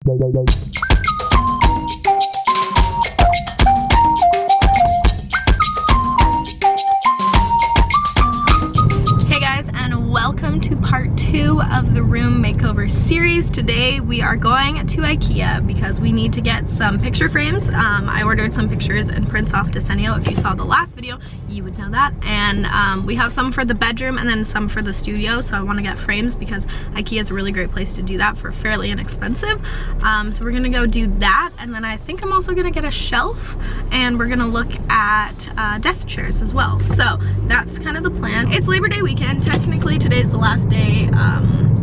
Hey guys, and welcome to part 2 of the room makeover series. Today we are going to IKEA because we need to get some picture frames. I ordered some pictures and prints off Decor. If you saw the last video, you would know that. And we have some for the bedroom and then some for the studio, so I want to get frames because IKEA is a really great place to do that for fairly inexpensive. So we're gonna go do that, and then I think I'm also gonna get a shelf, and we're gonna look at desk chairs as well. So that's kind of the plan. It's Labor Day weekend. Technically today's the last day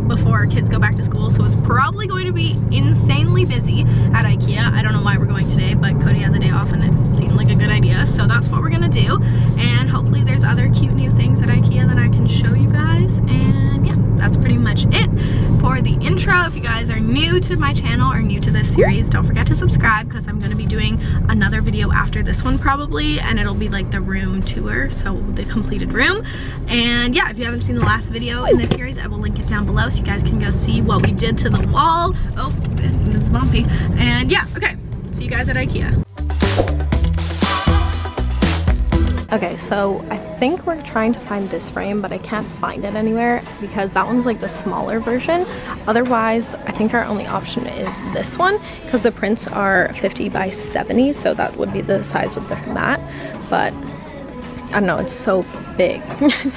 before kids go back to school, so it's probably going to be insanely busy at IKEA. I don't know why we're going today, but Cody had the day off and it seemed like a good idea, so that's what we're gonna do. And hopefully there's other cute new things at IKEA that I can show you guys. And yeah, that's pretty much it for the intro. If you guys are new to my channel or new to this series, don't forget to subscribe because I'm going to be doing another video after this one probably, and it'll be like the room tour, so the completed room. And yeah, if you haven't seen the last video in this series, I will link it down below so you guys can go see what we did to the wall. Oh, this is bumpy. And yeah, okay, see you guys at IKEA. Okay, so I think we're trying to find this frame, but I can't find it anywhere because that one's like the smaller version. Otherwise, I think our only option is this one because the prints are 50 by 70, so that would be the size with the mat. But I don't know, it's so big.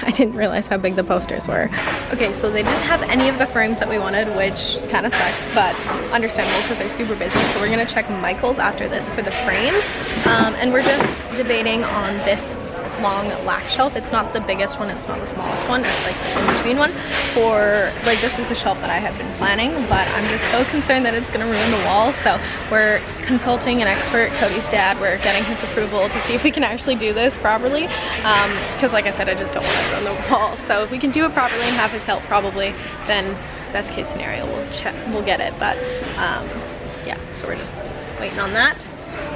I didn't realize how big the posters were. Okay, so they didn't have any of the frames that we wanted, which kind of sucks, but understandable because they're super busy. So we're gonna check Michael's after this for the frames. And we're just debating on this long lac shelf. It's not the biggest one, it's not the smallest one, it's like the in-between one. For like, this is the shelf that I had been planning, but I'm just so concerned that it's gonna ruin the wall. So we're consulting an expert, Cody's dad. We're getting his approval to see if we can actually do this properly, because like I said, I just don't want to ruin the wall. So if we can do it properly and have his help probably, then best case scenario, we'll get it. But yeah, so we're just waiting on that.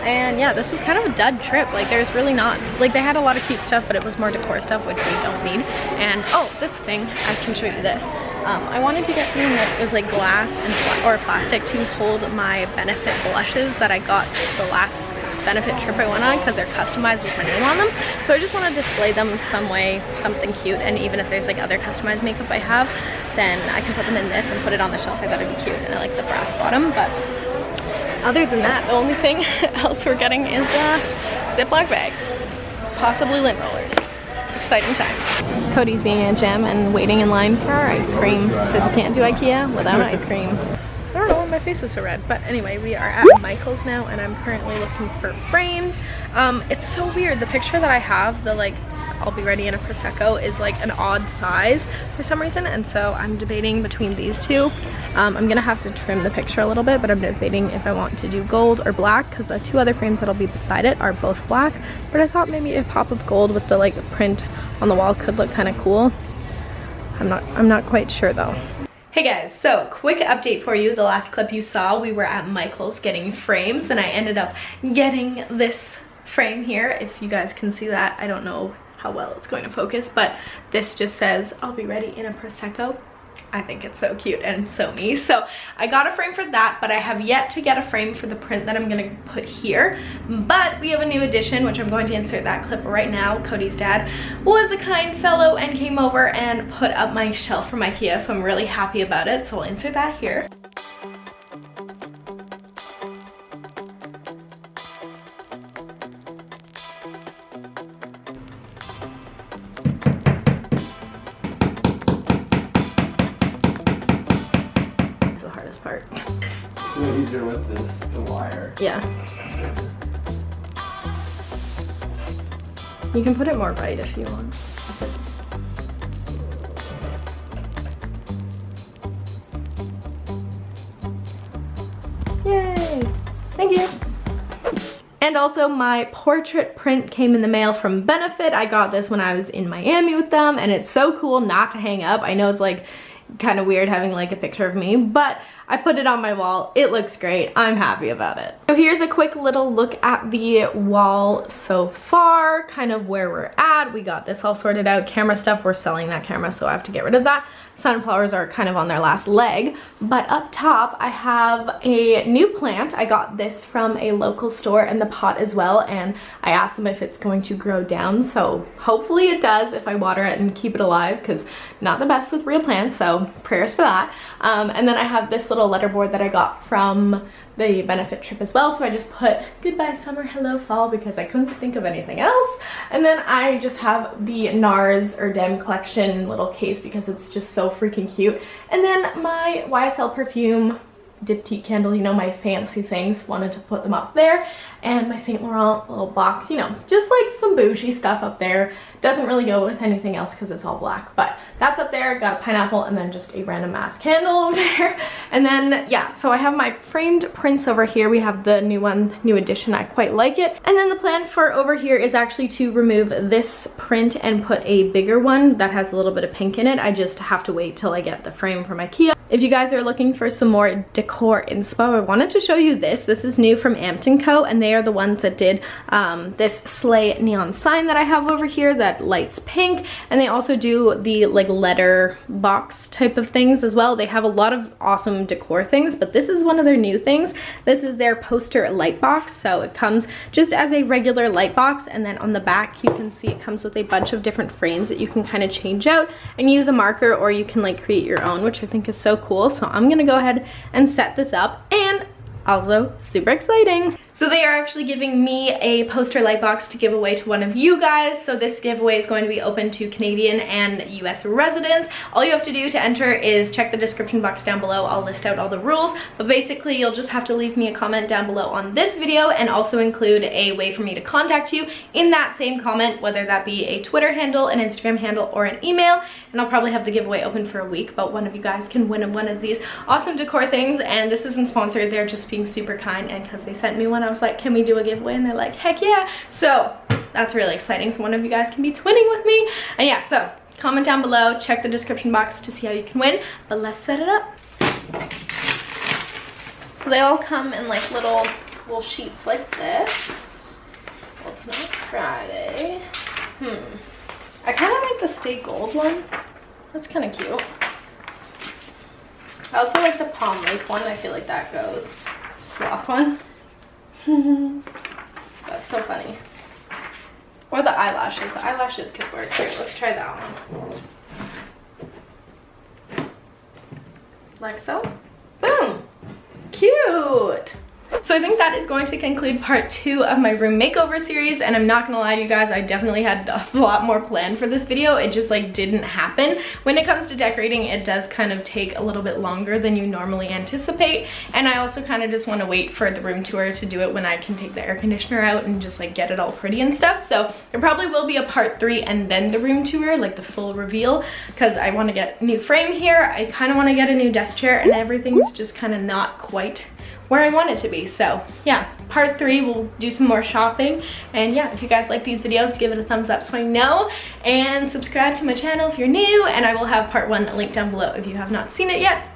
And yeah, this was kind of a dud trip. Like, there's really not, like, they had a lot of cute stuff, but it was more decor stuff, which we don't need. And oh, this thing, I can show you this. I wanted to get something that was like glass and or plastic to hold my Benefit blushes that I got the last Benefit trip I went on, because they're customized with my name on them. So I just want to display them some way, something cute. And even if there's like other customized makeup I have, then I can put them in this and put it on the shelf. I thought it'd be cute, and I like the brass bottom. But other than that, the only thing else we're getting is Ziploc bags, possibly lint rollers. Exciting times. Cody's being a gem and waiting in line for our ice cream because you can't do IKEA without ice cream. I don't know why my face is so red, but anyway, we are at Michael's now and I'm currently looking for frames. It's so weird. The picture that I have, the like, I'll be ready in a Prosecco, is like an odd size for some reason, and so I'm debating between these two. I'm gonna have to trim the picture a little bit, but I'm debating if I want to do gold or black because the two other frames that'll be beside it are both black, but I thought maybe a pop of gold with the like print on the wall could look kind of cool. I'm not quite sure though. Hey guys, so quick update for you. The last clip you saw, we were at Michael's getting frames, and I ended up getting this frame here. If you guys can see that, I don't know how well it's going to focus, but this just says, "I'll be ready in a Prosecco." I think it's so cute and so me. So I got a frame for that, but I have yet to get a frame for the print that I'm gonna put here. But we have a new addition, which I'm going to insert that clip right now. Cody's dad was a kind fellow and came over and put up my shelf from IKEA, so I'm really happy about it. So I'll insert that here. Part. It's way easier with the wire. Yeah. You can put it more right if you want. Yay! Thank you. And also my portrait print came in the mail from Benefit. I got this when I was in Miami with them, and it's so cool not to hang up. I know it's like kind of weird having like a picture of me, but I put it on my wall. It looks great. I'm happy about it. So here's a quick little look at the wall so far, kind of where we're at. We got this all sorted out. Camera stuff, we're selling that camera, so I have to get rid of that. Sunflowers are kind of on their last leg. But up top, I have a new plant. I got this from a local store in the pot as well, and I asked them if it's going to grow down, so hopefully it does if I water it and keep it alive, because not the best with real plants, so prayers for that. And then I have this little letterboard that I got from the benefit trip as well, so I just put goodbye summer, hello fall, because I couldn't think of anything else. And then I just have the NARS Erdem collection little case because it's just so freaking cute. And then my YSL perfume diptyque candle, you know, my fancy things, wanted to put them up there, and my Saint Laurent little box, you know, just like some bougie stuff up there. Doesn't really go with anything else because it's all black, but that's up there. Got a pineapple and then just a random ass candle over there. And then yeah, so I have my framed prints over here. We have the new one, new edition. I quite like it. And then the plan for over here is actually to remove this print and put a bigger one that has a little bit of pink in it. I just have to wait till I get the frame from IKEA. If you guys are looking for some more decor inspo, I wanted to show you this. This is new from AMPED&CO, and they are the ones that did this sleigh neon sign that I have over here that lights pink, and they also do the like letter box type of things as well. They have a lot of awesome decor things, but this is one of their new things. This is their poster light box, so it comes just as a regular light box, and then on the back you can see it comes with a bunch of different frames that you can kind of change out and use a marker, or you can like create your own, which I think is so cool. So I'm gonna go ahead and set this up, and also super exciting. So they are actually giving me a poster light box to give away to one of you guys. So this giveaway is going to be open to Canadian and US residents. All you have to do to enter is check the description box down below. I'll list out all the rules, but basically you'll just have to leave me a comment down below on this video and also include a way for me to contact you in that same comment, whether that be a Twitter handle, an Instagram handle, or an email. And I'll probably have the giveaway open for a week, but one of you guys can win one of these awesome decor things. And this isn't sponsored, they're just being super kind, and because they sent me one, I was like, can we do a giveaway? And they're like, heck yeah. So that's really exciting. So one of you guys can be twinning with me. And yeah, so comment down below, check the description box to see how you can win, but let's set it up. So they all come in like little sheets like this. Well, it's not Friday. I kind of like the Stay Gold one. That's kind of cute. I also like the palm leaf one. I feel like that goes. Sloth one. That's so funny. Or the eyelashes. The eyelashes could work. Here, let's try that one. Like so. Boom! Cute! So I think that is going to conclude part 2 of my room makeover series, and I'm not gonna lie to you guys, I definitely had a lot more planned for this video. It just like didn't happen. When it comes to decorating, it does kind of take a little bit longer than you normally anticipate, and I also kind of just want to wait for the room tour to do it when I can take the air conditioner out and just like get it all pretty and stuff. So there probably will be a part 3 and then the room tour, like the full reveal, because I want to get a new frame here. I kind of want to get a new desk chair, and everything's just kind of not quite where I want it to be. So yeah, part 3 we'll do some more shopping. And yeah, if you guys like these videos, give it a thumbs up so I know, and subscribe to my channel if you're new, and I will have part 1 linked down below if you have not seen it yet.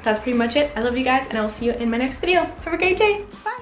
That's pretty much it. I love you guys, and I will see you in my next video. Have a great day. Bye.